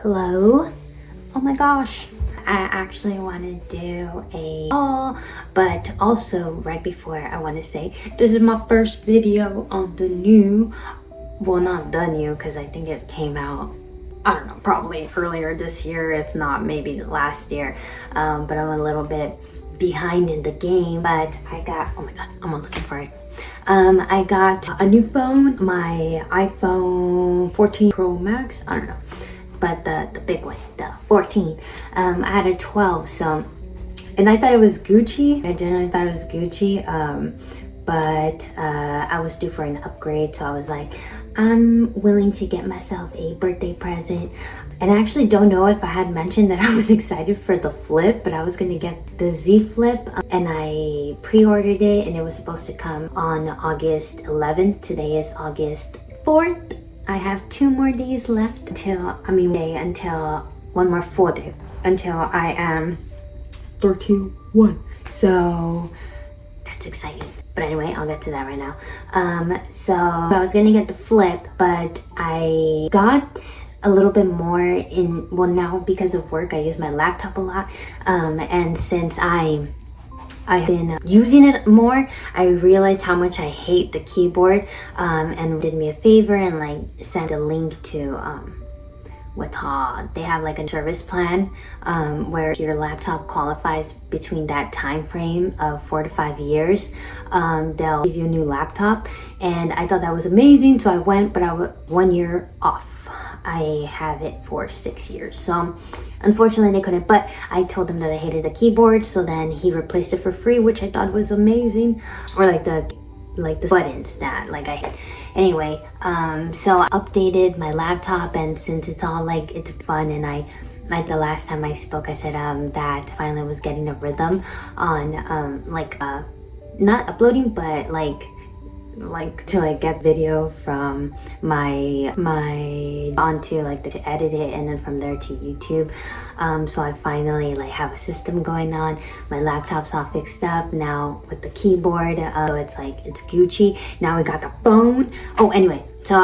Hello. Oh my gosh, I actually want to do a haul, but also right before I want to say this is my first video on the new, well, not the new, because I think it came out, I don't know, probably earlier this year, if not maybe last year, but I'm a little bit behind in the game. But I got, oh my god, I'm looking for it. I got a new phone, my iPhone 14 Pro Max, I don't know, but the big one, the 14. I had a 12, so, and I thought it was Gucci. I generally thought it was Gucci, but I was due for an upgrade, so I was like, I'm willing to get myself a birthday present. And I actually don't know if I had mentioned that I was excited for the Flip, but I was gonna get the Z Flip, and I pre-ordered it, and it was supposed to come on August 11th. Today is August 4th. I have 2 more days left until one more full day until I am 31. So that's exciting. But anyway, I'll get to that right now. So I was gonna get the Flip, but I got a little bit more in, well, now because of work I use my laptop a lot, and since I've been using it more, I realized how much I hate the keyboard, and did me a favor and like sent a link to they have like a service plan where your laptop qualifies between that time frame of 4 to 5 years. They'll give you a new laptop, and I thought that was amazing, so I went, but I was 1 year off. I have it for 6 years, so unfortunately they couldn't, but I told him that I hated the keyboard, so then he replaced it for free, which I thought was amazing. Or like the buttons that like I hate. Anyway, so I updated my laptop, and since it's all like, it's fun, and I, like the last time I spoke, I said that finally was getting a rhythm on not uploading, but like to like get video from my onto like to edit it, and then from there to YouTube. So I finally like have a system going on. My laptop's all fixed up now with the keyboard, so it's like, it's Gucci. Now we got the phone. Oh, anyway, so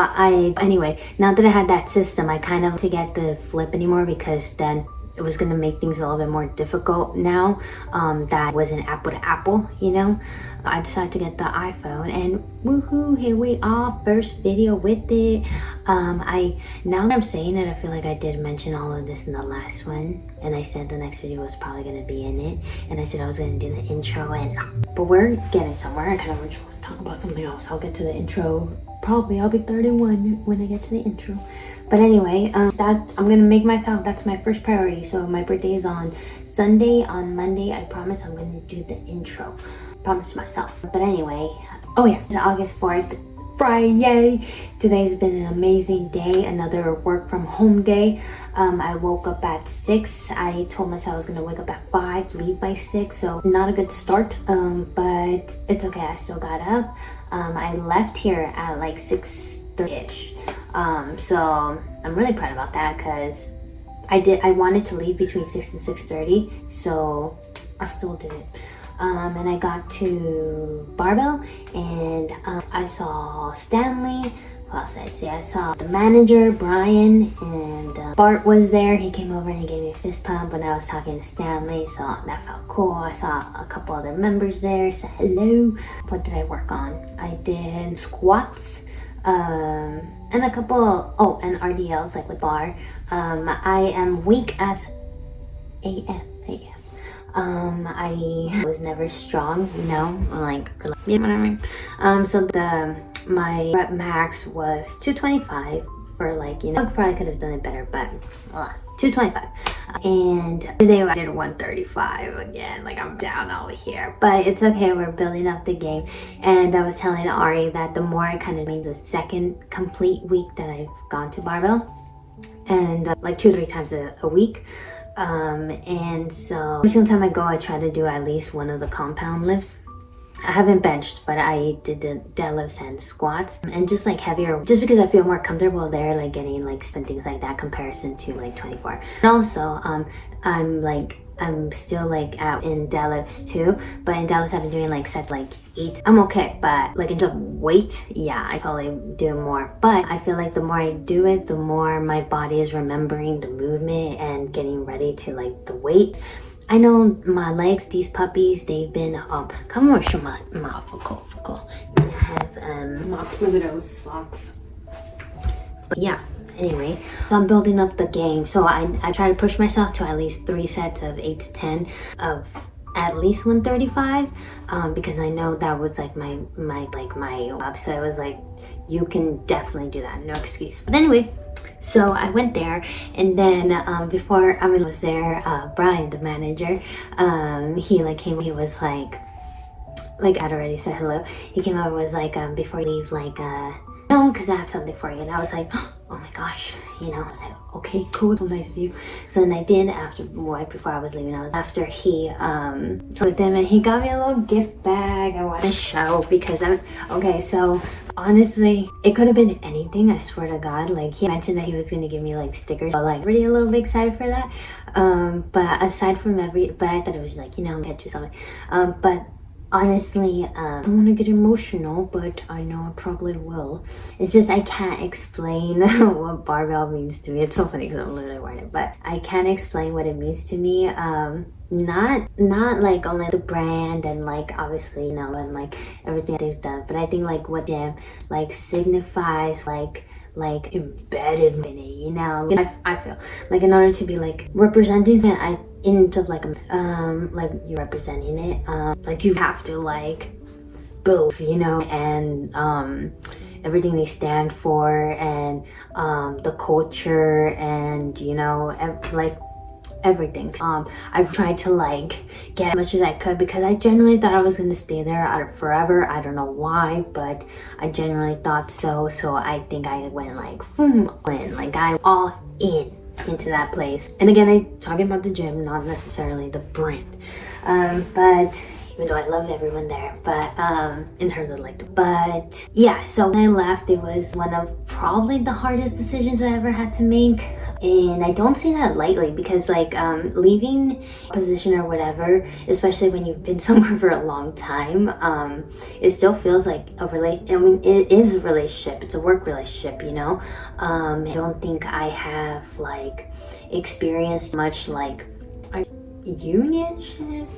now that I had that system, I kind of to get the Flip anymore, because then it was gonna make things a little bit more difficult now that wasn't apple to apple, you know. I decided to get the iPhone, and woohoo, here we are, first video with it. Now that I'm saying it, I feel like I did mention all of this in the last one, and I said the next video was probably gonna be in it, and I said I was gonna do the intro, but we're getting somewhere. I kind of just want to talk about something else. I'll get to the intro. Probably I'll be 31 when I get to the intro. But anyway, I'm gonna make myself, that's my first priority. So my birthday is on Sunday. On Monday, I promise I'm gonna do the intro. Promise myself. But anyway, oh yeah, it's August 4th, Friday. Today's been an amazing day, another work from home day. I woke up at 6. I told myself I was gonna wake up at 5, leave by 6, so not a good start, but it's okay, I still got up. I left here at like 6:30ish, so I'm really proud about that, because I wanted to leave between 6 and 6:30, so I still did it. And I got to Barbell, and I saw Stanley. What else did I see? I saw the manager, Brian, and Bart was there. He came over and he gave me a fist pump when I was talking to Stanley, so that felt cool. I saw a couple other members there, said hello. What did I work on? I did squats, and a couple, and RDLs, like with bar. I am weak as AM. I was never strong, you know, like, you know what I mean? So my rep max was 225 for, like, you know, I probably could have done it better, but 225. And today I did 135 again, like I'm down over here, but it's okay, we're building up the game. And I was telling Ari that the more it kind of means the second complete week that I've gone to Barbell, and like 2-3 times a week. And so every single time I go, I try to do at least one of the compound lifts. I haven't benched, but I did the deadlifts and squats, and just like heavier, just because I feel more comfortable there, like getting like and things like that, comparison to like 24. And also, I'm like I'm still like out in deadlifts too, but in deadlifts I've been doing like sets like 8. I'm okay, but like in terms of weight, yeah, I totally do more. But I feel like the more I do it, the more my body is remembering the movement and getting ready to like the weight. I know my legs, these puppies, they've been come on, show my focal. I have look at those socks. But yeah, anyway, so I'm building up the game. So I try to push myself to at least 3 sets of 8 to 10 of at least 135, because I know that was like my so I was like, you can definitely do that, no excuse. But anyway, so I went there, and then before I was there, Brian, the manager, he like came. He was like I'd already said hello. He came out and was like, before you leave, like no, because I have something for you. And I was like, oh my gosh, you know. I was like, okay, cool, so nice of you. So then I did right before I was leaving. After he so with him, and he got me a little gift bag. I want to show because okay. So honestly, it could have been anything. I swear to God. Like, he mentioned that he was gonna give me like stickers. So like, really a little bit excited for that. But aside from but I thought it was like, you know, get you something. But honestly, I don't want to get emotional, but I know I probably will. It's just I can't explain what barbell means to me. It's so funny because I'm literally wearing it, but I can't explain what it means to me. Not like only the brand and like obviously, you know, and like everything they've done, but I think like what jam like signifies like embedded in it, you know. I feel like in order to be like representing it, into like you're representing it, like you have to like both, you know, and everything they stand for, and the culture, and you know, everything. I tried to like get as much as I could because I genuinely thought I was going to stay there forever. I don't know why, but I genuinely thought so. So I think I went like like I'm all into that place. And again, I'm talking about the gym, not necessarily the brand. But even though I love everyone there, but in terms of like, but yeah. So when I left, it was one of probably the hardest decisions I ever had to make. And I don't say that lightly because like leaving a position or whatever, especially when you've been somewhere for a long time, it still feels like I mean, it is a relationship. It's a work relationship, you know. I don't think I have like experienced much like a unionship.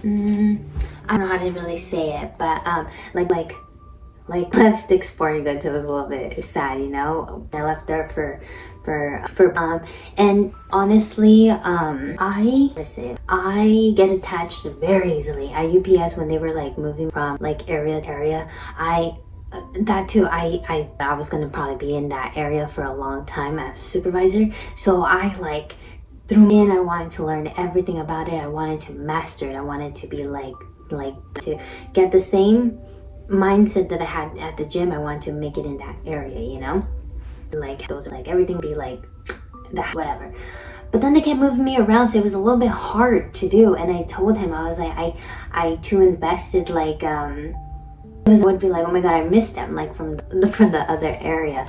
I don't know how to really say it, but like Lipstick Sporting Goods, it was a little bit sad, you know. I left there for and honestly, I get attached very easily at UPS when they were like moving from like area to area. That too, I was gonna probably be in that area for a long time as a supervisor, so I like threw me in. I wanted to learn everything about it. I wanted to master it. I wanted to be like to get the same mindset that I had at the gym. I wanted to make it in that area, you know, like those like everything be like that, whatever. But then they kept moving me around, so it was a little bit hard to do. And I told him, I was like, I too invested, like it would be like, oh my god, I missed them like from the other area,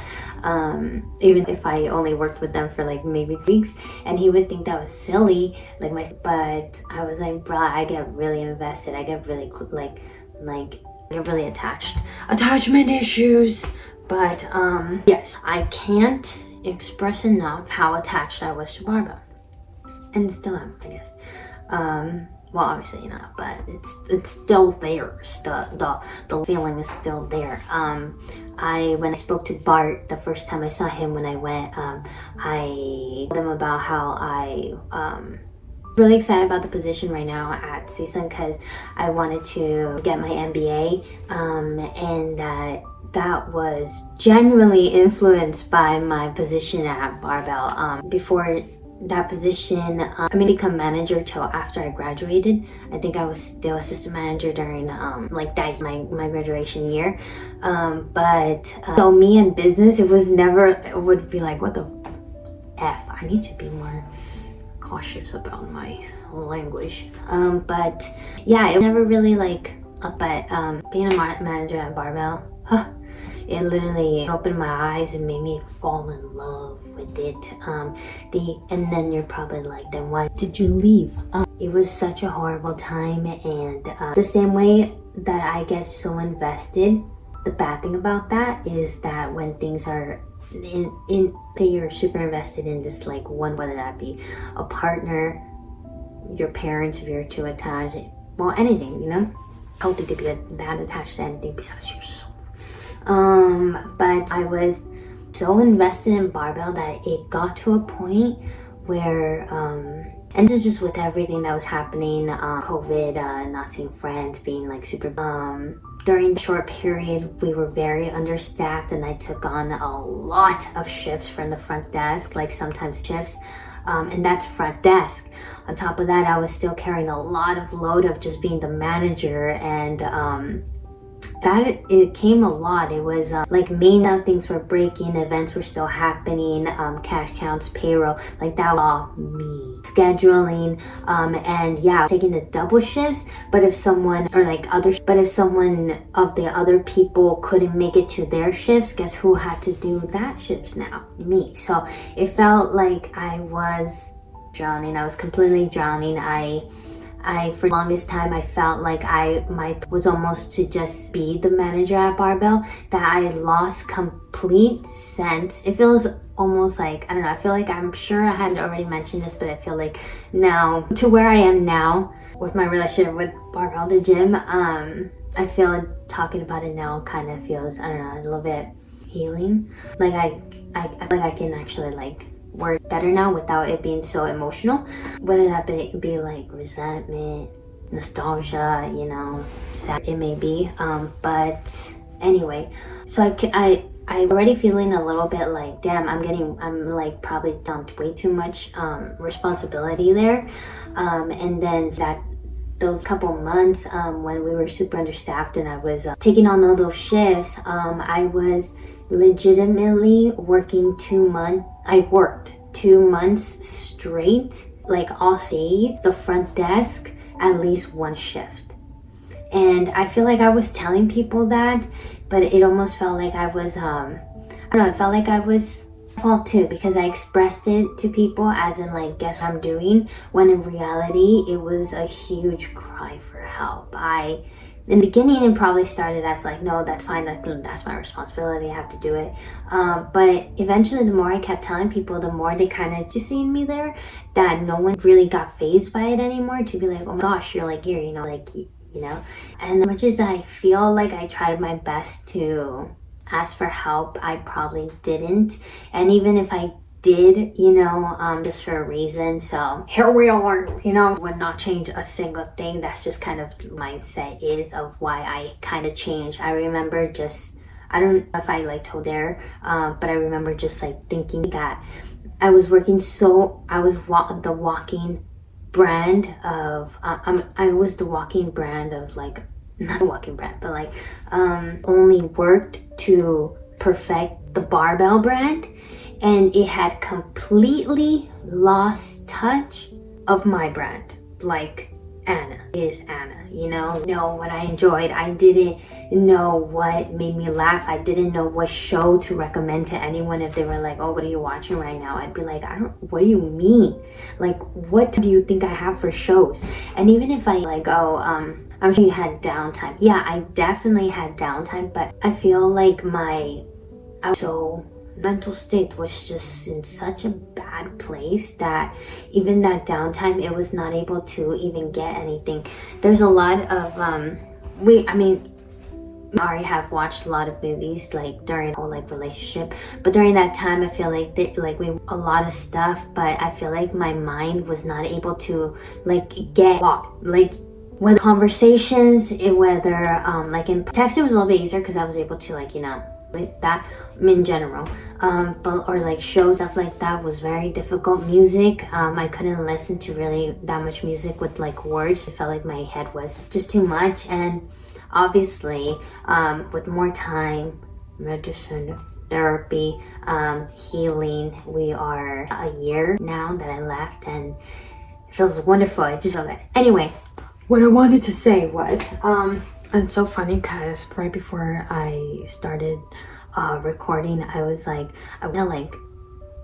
even if I only worked with them for like maybe 2 weeks. And he would think that was silly, like but I was like, bruh, I get really invested. I get really get really attachment issues. But yes, I can't express enough how attached I was to barbell, and still am, I guess. Well, obviously, you know, but it's still there. The feeling is still there. When I spoke to Bart the first time I saw him when I went, I told him about how I really excited about the position right now at CSUN because I wanted to get my MBA, and that was genuinely influenced by my position at Barbell. Before that position, I didn't become manager till after I graduated. I think I was still assistant manager during like that my graduation year. So me and business, it would be like, what the F? I need to be more cautious about my language. But yeah, it never really like, but being a manager at Barbell, it literally opened my eyes and made me fall in love with it. And then you're probably like, then why did you leave? It was such a horrible time, and the same way that I get so invested, the bad thing about that is that when things are say you're super invested in this like one, whether that be a partner, your parents, if you're too attached, well, anything, you know, healthy to be that attached to anything besides yourself. But I was so invested in Barbell that it got to a point where and this is just with everything that was happening, COVID, not seeing friends, being like super during the short period, we were very understaffed, and I took on a lot of shifts from the front desk, like sometimes shifts, and that's front desk. On top of that, I was still carrying a lot of load of just being the manager, and that it came a lot. It was like main things were breaking, events were still happening, cash counts, payroll, like that was all me. Scheduling, and yeah, taking the double shifts, but if someone of the other people couldn't make it to their shifts, guess who had to do that shifts now? Me. So it felt like I was drowning. I was completely drowning. I for the longest time, I felt like my was almost to just be the manager at Barbell, that I lost complete sense. It feels almost like, I don't know, I feel like, I'm sure I had already mentioned this, but I feel like now, to where I am now with my relationship with Barbell, the gym, I feel like talking about it now kind of feels, I don't know, a little bit healing. Like I feel like I can actually like word better now without it being so emotional, whether that be like resentment, nostalgia, you know, sad it may be, but anyway, so I'm already feeling a little bit like, damn, I'm like probably dumped way too much responsibility there, and then those couple months when we were super understaffed and I was taking on all those shifts, I was legitimately working 2 months. I worked 2 months straight, like all days, the front desk, at least one shift. And I feel like I was telling people that, but it almost felt like I was, I don't know, it felt like I was fault too, because I expressed it to people as in like, guess what I'm doing, when in reality, it was a huge cry for help. In the beginning, it probably started as like, no, that's fine, that's my responsibility, I have to do it. But eventually, the more I kept telling people, the more they kind of just seen me there, that no one really got fazed by it anymore, to be like, oh my gosh, you're like here, you know, like, you know. And as much as I feel like I tried my best to ask for help, I probably didn't. And even if I did, you know, just for a reason, so here we are, you know, would not change a single thing. That's just kind of mindset is of why I kind of changed. I remember just, I don't know if I like told there, but I remember just like thinking that I was working I was the walking brand of, I was the walking brand of like, not the walking brand, but like only worked to perfect the Barbell brand, and it had completely lost touch of my brand. Like Anna is Anna, you know what I enjoyed. I didn't know what made me laugh. I didn't know what show to recommend to anyone if they were like, oh, what are you watching right now? I'd be like, what do you mean? Like, what do you think I have for shows? And even if I like, I'm sure you had downtime. Yeah, I definitely had downtime, but I feel like mental state was just in such a bad place that even that downtime, it was not able to even get anything. There's a lot of I already have watched a lot of movies like during the whole like relationship, but during that time I feel like we a lot of stuff, but I feel like my mind was not able to like get like whether conversations, whether like in text, it was a little bit easier because I was able to like, you know, like that in general, but or like shows, stuff like that was very difficult. Music, I couldn't listen to really that much music with like words. It felt like my head was just too much. And obviously with more time, medicine, therapy, healing, we are a year now that I left, and it feels wonderful. It just so good. Anyway, what I wanted to say was It's so funny because right before I started recording, I was like, I want to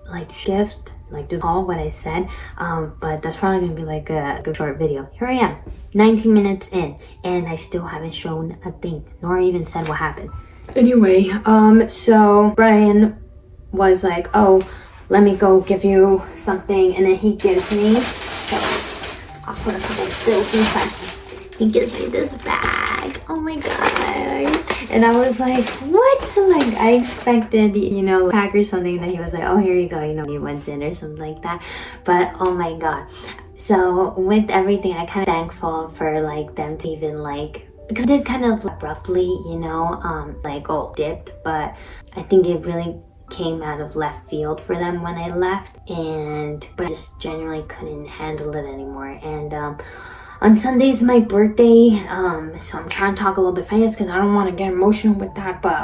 like shift, like do all what I said, but that's probably gonna be like a good short video. Here I am, 19 minutes in, and I still haven't shown a thing, nor even said what happened. Anyway, so Brian was like, oh, let me go give you something, and then he gives me, so I'll put a couple bills inside. He gives me this bag. Oh my god. And I was like, what? Like, I expected, you know, a pack or something that he was like, oh, here you go, you know, he went in or something like that. But oh my god. So with everything, I kind of thankful for like them to even like, because it did kind of abruptly, you know, like, oh, dipped, but I think it really came out of left field for them when I left, but I just genuinely couldn't handle it anymore. And on Sunday's my birthday, so I'm trying to talk a little bit fast because I don't want to get emotional with that, but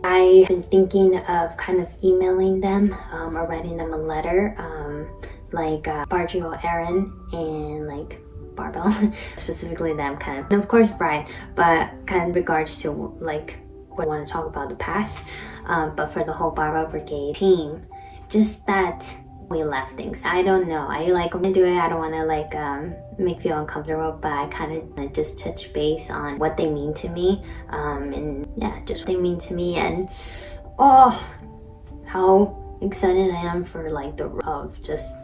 I've been thinking of kind of emailing them or writing them a letter, like Bargio, Aaron, and like Barbell, specifically them kind of, and of course Brian, but kind of regards to like what I want to talk about the past, but for the whole Barbell Brigade team, just that we left things. I don't know, I like want to do it, I don't want to like make feel uncomfortable, but I kind of just touch base on what they mean to me, and yeah, just what they mean to me, and oh, how excited I am for like the of just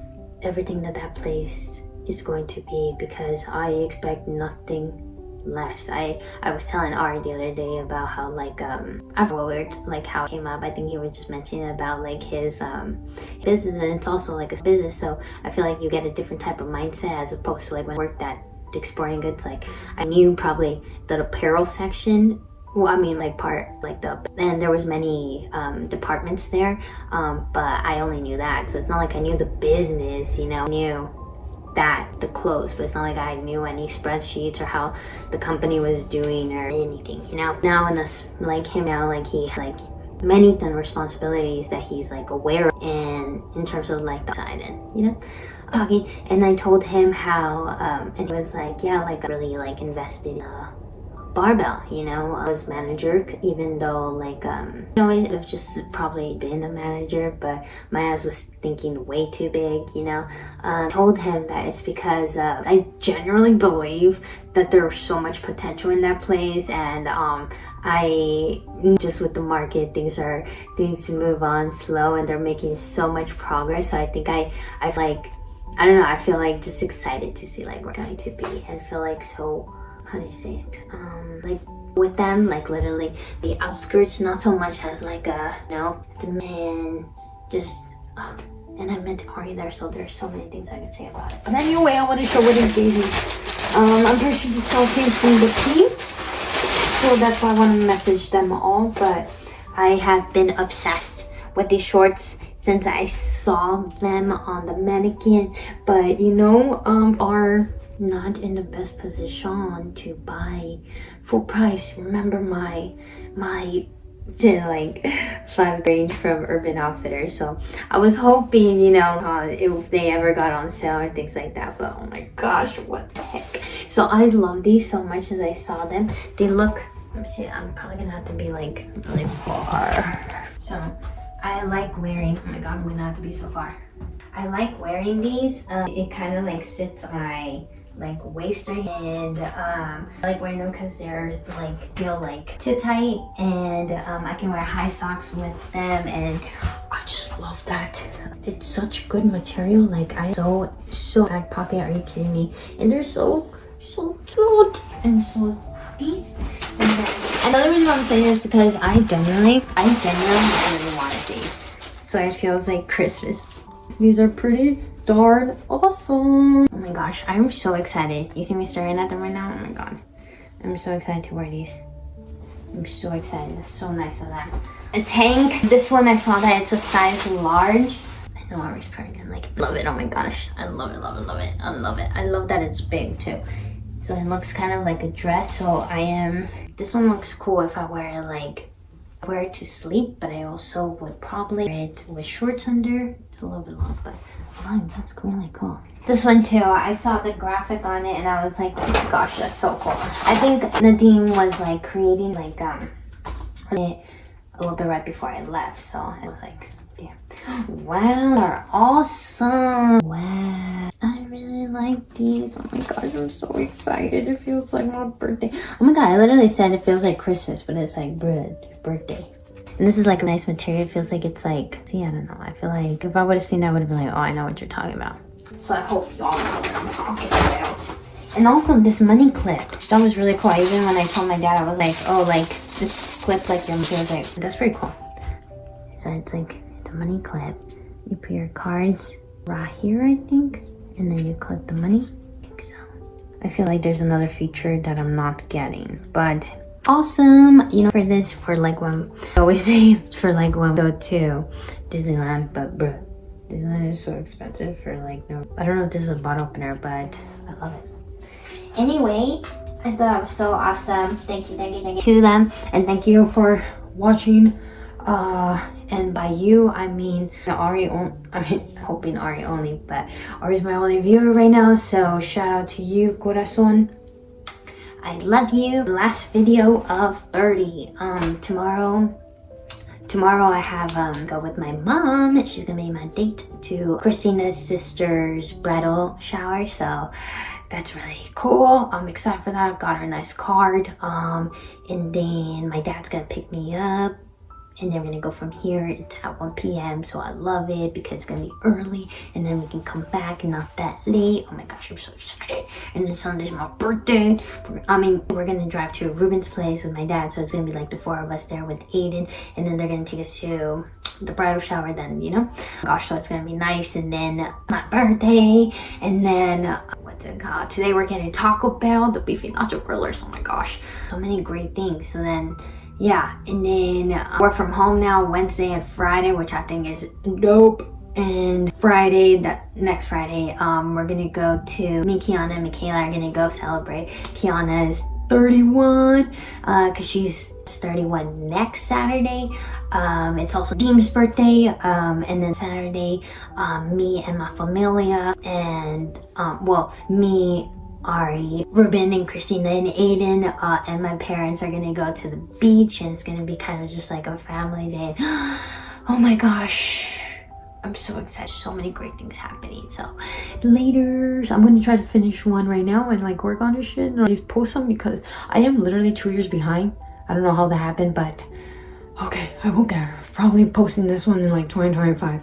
everything that place is going to be, because I expect nothing less. I was telling Ari the other day about how like afterwards, like how it came up, I think he was just mentioning about like his business, and it's also like a business, so I feel like you get a different type of mindset as opposed to like when I worked at Dick's Sporting Goods. Like I knew probably the apparel section, well, I mean like part like and there was many departments there, but I only knew that, so it's not like I knew the business, you know. I knew that the clothes, but it's not like I knew any spreadsheets or how the company was doing or anything, you know. Now in this like him now, like he has like many responsibilities that he's like aware of, and in terms of like the side, and you know, talking, and I told him how and he was like, yeah, like I really like invested in Barbell, you know. I was manager, even though like you know, I could have just probably been a manager, but my ass was thinking way too big, you know. Told him that it's because I genuinely believe that there's so much potential in that place, and I just with the market, things to move on slow, and they're making so much progress. So I think I like, I don't know, I feel like just excited to see like where it's going to be, and feel like so, how do you say it, like with them, like literally the outskirts, not so much as like a, you know, and just and I meant to Ari there, so there's so many things I could say about it. But anyway, I want to show what he gave me. I'm pretty sure this all came from the team, so that's why I want to message them all. But I have been obsessed with these shorts since I saw them on the mannequin, but you know, are not in the best position to buy full price. Remember my did like 5 range from Urban Outfitters, so I was hoping, you know, if they ever got on sale or things like that, but oh my gosh, what the heck. So I love these so much. As I saw them, they look, let me see, I'm probably gonna have to be like really far, so I like wearing, oh my god, I'm gonna have to be so far. I like wearing these, it kind of like sits on my like waist, and I like wearing them because they're like feel like too tight, and I can wear high socks with them, and I just love that. It's such good material. Like I so back pocket, are you kidding me? And they're so cute. And so it's these, and the other reason why I'm saying is because I genuinely really wanted these, so it feels like Christmas. These are pretty darn awesome. Oh my gosh, I'm so excited. You see me staring at them right now? Oh my god, I'm so excited to wear these. I'm so excited. It's so nice of them. A tank, this one I saw that it's a size large. I know Ari's pregnant, like love it. Oh my gosh, I love it. I love that it's big too, so it looks kind of like a dress. So this one looks cool if I wear it to sleep, but I also would probably wear it with shorts under. It's a little bit long, but fun. That's really cool. This one too, I saw the graphic on it and I was like, oh my gosh, that's so cool. I think Nadim was like creating like it a little bit right before I left, so I was like, damn. Wow, they're awesome. Wow, I really like these. Oh my gosh, I'm so excited. It feels like my birthday. Oh my god, I literally said it feels like Christmas, but it's like birthday. And this is like a nice material. It feels like it's like, see, I don't know. I feel like if I would have seen that, I would have been like, oh, I know what you're talking about. So I hope y'all know what I'm talking about. And also this money clip, that was really cool. Even when I told my dad, I was like, oh, like this clip, like your material, was like, that's pretty cool. So it's like, it's a money clip. You put your cards right here, I think, and then you clip the money. So I feel like there's another feature that I'm not getting, but awesome. You know, for this, for like when I always say, for like when we go to Disneyland, but bruh, Disneyland is so expensive for like, no, I don't know if this is a bottle opener, but I love it. Anyway, I thought that was so awesome. Thank you to them, and thank you for watching. And by you, I mean Ari. Hoping Ari only, but Ari's my only viewer right now. So shout out to you, corazón. I love you. Last video of 30. Tomorrow I have go with my mom. She's gonna be my date to Christina's sister's bridal shower. So that's really cool. I'm excited for that. Got her a nice card. And then my dad's gonna pick me up. And then we're gonna go from here. It's at 1 p.m. So I love it because it's gonna be early. And then we can come back and not that late. Oh my gosh, I'm so excited. And then Sunday's my birthday. We're gonna drive to Ruben's place with my dad. So it's gonna be like the 4 of us there with Aiden. And then they're gonna take us to the bridal shower then, you know? Gosh, so it's gonna be nice. And then my birthday. And then, what's it called? Today we're getting Taco Bell, the beefy nacho grillers. Oh my gosh. So many great things. So then, yeah, and then work from home now Wednesday and Friday, which I think is dope. And Friday, that next Friday, we're gonna go to me, Kiana, and Michaela are gonna go celebrate Kiana's 31, cause she's 31 next Saturday. It's also Deem's birthday, and then Saturday, me and my familia, and well, me, Ari, Ruben, and Christina, and Aiden, and my parents are gonna go to the beach, and it's gonna be kind of just like a family day. Oh my gosh, I'm so excited. So many great things happening. So later, I'm gonna try to finish one right now and like work on this shit and just post some because I am literally 2 years behind. I don't know how that happened, but okay, I will get probably posting this one in like 2025.